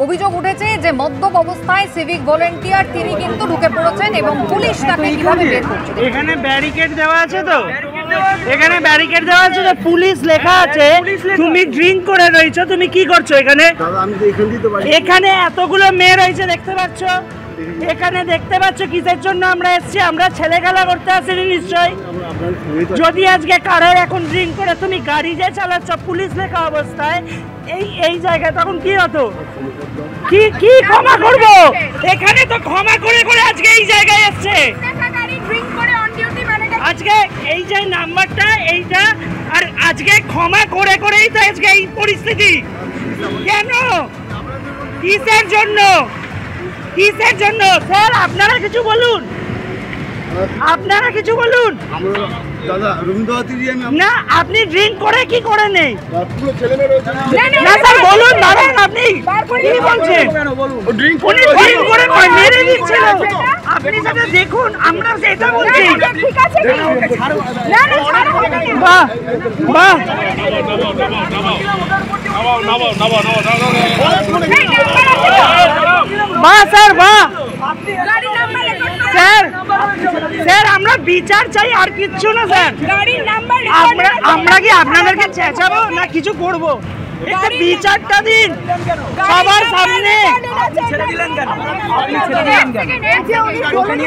অভিযোগ উঠেছে যে মদ্যপ অবস্থায় সিভিক ভলেন্টিয়ার তিনি কিন্তু ঢুকে পড়েছেন এবং পুলিশ তাকে কিভাবে বের করছে। এখানে ব্যারিকেড দেওয়া আছে, তো এখানে ব্যারিকেড দেওয়া আছে, তো পুলিশ লেখা আছে। তুমি ড্রিঙ্ক করে রয়েছো, তুমি কি করছো এখানে? এখানে এতগুলো মেয়ে রয়েছে দেখতে পাচ্ছ, এখানে দেখতে পাচ্ছ কিসের জন্য আমরা এসেছি? আমরা ছেলে খেলা করতে আসিনি নিশ্চয়ই। যদি আজকে কারোর এখন ড্রিঙ্ক করে তুমি গাড়ি যে চালাচ্ছ পুলিশ লেখা অবস্থায় এই জায়গায়, তখন কি হতো? কি ক্ষমা করবো? এখানে তো ক্ষমা করে করে আজকে এই জায়গায় এসছে। আজকে এই যে নাম্বারটা এইটা, আর আজকে ক্ষমা করে করেই তো আজকে এই পরিস্থিতি। কেন? কিসের জন্য? কিসের জন্য? স্যার আপনারা কিছু বলুন, আপনারা কিছু বলুন। না আপনি ড্রিঙ্ক করে কি করে নেই? না স্যার বলুন, দাঁড়ান আপনি কি বলছেন? উনি ড্রিঙ্ক করে মেরে দিচ্ছিল, আপনি সেটা দেখুন। আমরা সেটা বলছি। বাহ বাহ, বাহ স্যার, বাহ স্যার। স্যার আমরা বিচার চাই, আর কিচ্ছু না স্যার। আমরা কি আপনাদেরকে চেঁচাবো না কিছু করবো? একটা বিচারটা দিন সবার সামনে।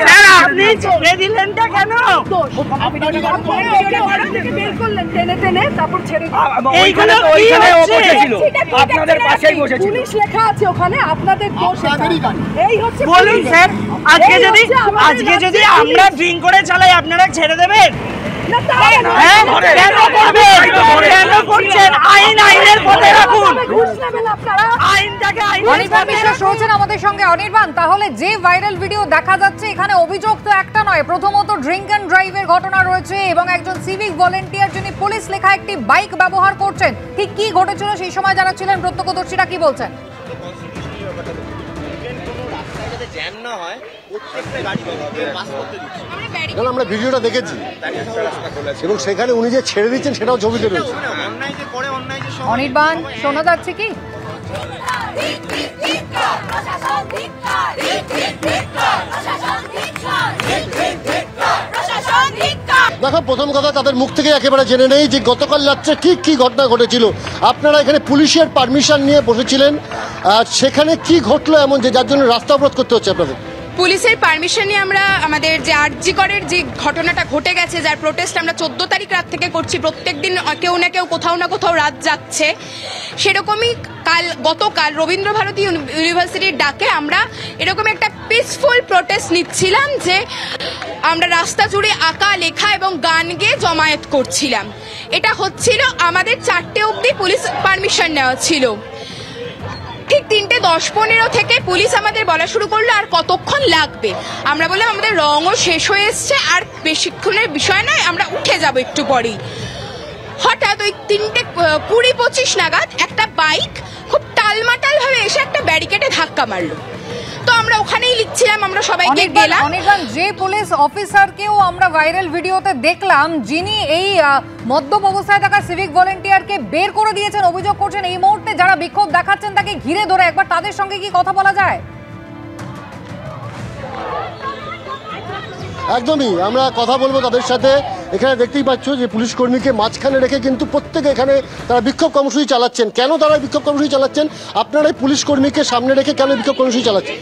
স্যার আপনি ছেড়ে দিলেনটা কেন? এইগুলো আপনাদের পাশেই বসেছিল, পুলিশ লেখা আছে ওখানে, আপনাদের দোষ। বলুন স্যার, আজকে যদি আমরা ড্রিঙ্ক করে চালাই আপনারা ছেড়ে দেবেন? আমাদের সঙ্গে অনির্বাণ, তাহলে যে ভাইরাল ভিডিও দেখা যাচ্ছে এখানে অভিযোগ তো একটা নয়, প্রথমত ড্রিঙ্ক অ্যান্ড ড্রাইভের ঘটনা রয়েছে এবং একজন সিভিক ভলেন্টিয়ার যিনি পুলিশ লেখা একটি বাইক ব্যবহার করছেন। ঠিক কি ঘটেছিল সেই সময় যারা ছিলেন প্রত্যক্ষদর্শীরা কি বলছেন? আমরা ভিডিওটা দেখেছি এবং সেখানে উনি যে ছেড়ে দিচ্ছেন সেটাও ছবিতে রয়েছে। অনির্বাণ শোনা যাচ্ছে কি? দেখো, প্রথম কথা তাদের মুখ থেকে একেবারে জেনে নেই যে গতকাল রাত্রে ঠিক কি ঘটনা ঘটেছিল। আপনারা এখানে পুলিশের পারমিশন নিয়ে বসেছিলেন, সেখানে কি ঘটলো এমন যে যার জন্য রাস্তা অবরোধ করতে হচ্ছে আপনাদের? পুলিশের পারমিশন নিয়ে আমরা আমাদের যে আরজি করের যে ঘটনাটা ঘটে গেছে, যার প্রোটেস্ট আমরা 14 তারিখ রাত থেকে করছি, প্রত্যেকদিন কেউ না কেউ কোথাও না কোথাও রাত যাচ্ছে, সেরকমই গতকাল রবীন্দ্রভারতী ইউনিভার্সিটির ডাকে আমরা এরকম একটা পিসফুল প্রোটেস্ট নিচ্ছিলাম, যে আমরা রাস্তা জুড়ে আঁকা লেখা এবং গান গেয়ে জমায়েত করছিলাম। এটা হচ্ছিল আমাদের 4টে অবধি পুলিশ পারমিশন নেওয়া ছিল। ঠিক 3:10-15 থেকে পুলিশ আমাদের বলা শুরু করলো আর কতক্ষণ লাগবে। আমরা বললাম আমাদের রঙও শেষ হয়ে এসছে, আর বেশিক্ষণের বিষয় নয়, আমরা উঠে যাব একটু পরেই। হঠাৎ ওই 3:20-25 নাগাদ একটা বাইক খুব টালমাটাল ভাবে এসে একটা ব্যারিকেডে ধাক্কা মারলো। তো আমরা ওখানেই লিখছিলাম, আমরা সবাইকে গেলাম। অনির্বাণ, যে পুলিশ অফিসারকেও আমরা ভাইরাল ভিডিওতে দেখলাম যিনি এই মদ্যপ অবস্থায় থাকা সিভিক ভলেন্টিয়ারকে বের করে দিয়েছেন, অভিযোগ করছেন এই মুহূর্তে যারা বিক্ষোভ দেখাচ্ছেন তাকে ঘিরে ধরে, একবার তাদের সঙ্গে কি কথা বলা যায়? একদমই, আমরা কথা বলবো তাদের সাথে। এখানে দেখতেই পাচ্ছ যে পুলিশ কর্মীকে মাঝখানে রেখে কিন্তু প্রত্যেকে এখানে তারা বিক্ষোভ কর্মসূচি চালাচ্ছেন। কেন তারা বিক্ষোভ কর্মসূচি চালাচ্ছেন? আপনারা পুলিশ কর্মীকে সামনে রেখে কেন বিক্ষোভ কর্মসূচি চালাচ্ছেন?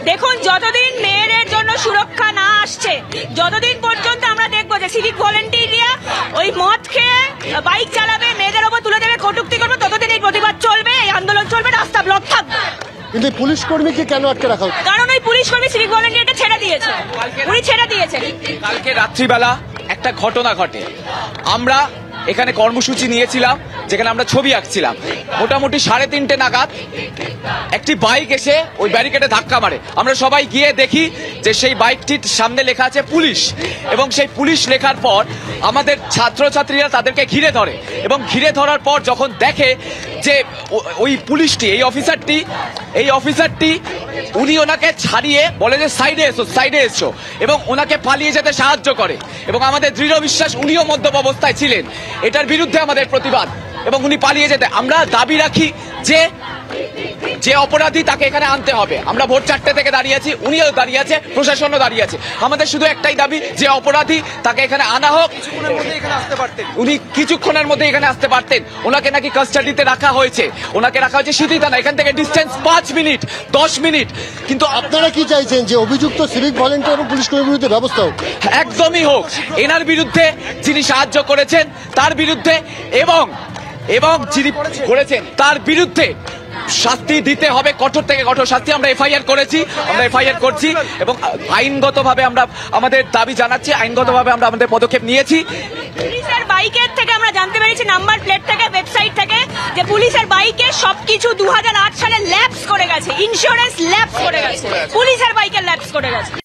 দেখুন, যতদিন মেয়েদের জন্য সুরক্ষা না আসছে, যতদিন পর্যন্ত আমরা দেখবো যে সিভিক ভলেন্টিয়ার ওই মদ খেয়ে বাইক চালাবে, মেয়েদের ওপর তুলে দেবে, কটূক্তি করবে, ততদিন এই প্রতিবাদ চলবে, এই আন্দোলন চলবে, রাস্তা ব্লক থাকবে। কিন্তু পুলিশ কর্মীকে কেন আটকে রাখা হচ্ছে? কারণ ওই পুলিশ কর্মী সিভিক ভলেন্টিয়ারটা ছেড়ে দিয়েছে, উনি ছেড়ে দিয়েছেন। কালকে রাত্রিবেলা একটা ঘটনা ঘটে, আমরা এখানে কর্মসূচি নিয়েছিলাম যেখানে আমরা ছবি আঁকছিলাম। মোটামুটি 3:30 নাগাদ একটি বাইক এসে ওই ব্যারিকেডে ধাক্কা মারে। আমরা সবাই গিয়ে দেখি যে সেই বাইকটির সামনে লেখা আছে পুলিশ, এবং সেই পুলিশ লেখার পর আমাদের ছাত্রছাত্রীরা তাদেরকে ঘিরে ধরে, এবং ঘিরে ধরার পর যখন দেখে যে ওই পুলিশটি, এই অফিসারটি উনি ওনাকে ছাড়িয়ে বলে যে সাইডে এসো, এবং ওনাকে পালিয়ে যেতে সাহায্য করে। এবং আমাদের দৃঢ় বিশ্বাস উনিও মদ্যপ অবস্থায় ছিলেন। এটার বিরুদ্ধে আমাদের প্রতিবাদ। এবং উনি পালিয়ে যেতে। আমরা দাবি রাখি যে অপরাধী তাকে এখানে আনতে হবে। আমরা ভোর 4টে থেকে দাঁড়িয়ে আছি, উনিও দাঁড়িয়ে আছে, প্রশাসনও দাঁড়িয়ে আছে। আমাদের শুধু একটাই দাবি, যে অপরাধী তাকে এখানে আনা হোক। উনি কিছুক্ষণের মধ্যে এখানে আসতে পারতেন। ওনাকে নাকি কাস্টাডিতে রাখা হয়েছে, ওনাকে রাখা হয়েছে সিটি থানা, এখান থেকে ডিস্টেন্স 5 মিনিট 10 মিনিট। কিন্তু আপনারা কি চাইছেন যে অভিযুক্ত সিভিক ভলেন্টিয়ার এবং পুলিশ কর্মীর বিরুদ্ধে ব্যবস্থা হোক? একদমই হোক। এনার বিরুদ্ধে যিনি সাহায্য করেছেন তার বিরুদ্ধে এবং যিনি করেছেন তার বিরুদ্ধে শাস্তি দিতে হবে, কঠোর থেকে কঠোর শাস্তি। আমরা এফআইআর করেছি, আমরা এফআইআর করছি এবং আইনগতভাবে আমরা আমাদের দাবি জানাচ্ছি, আইনগতভাবে আমরা আমাদের পদক্ষেপ নিয়েছি। পুলিশের বাইকের থেকে আমরা জানতে পেরেছি, নাম্বার প্লেট থেকে, ওয়েবসাইট থেকে, যে পুলিশের বাইকে সবকিছু 2008 সালে ল্যাপস করে গেছে, ইন্স্যুরেন্স ল্যাপস করে গেছে, পুলিশের বাইকের ল্যাপস করে গেছে।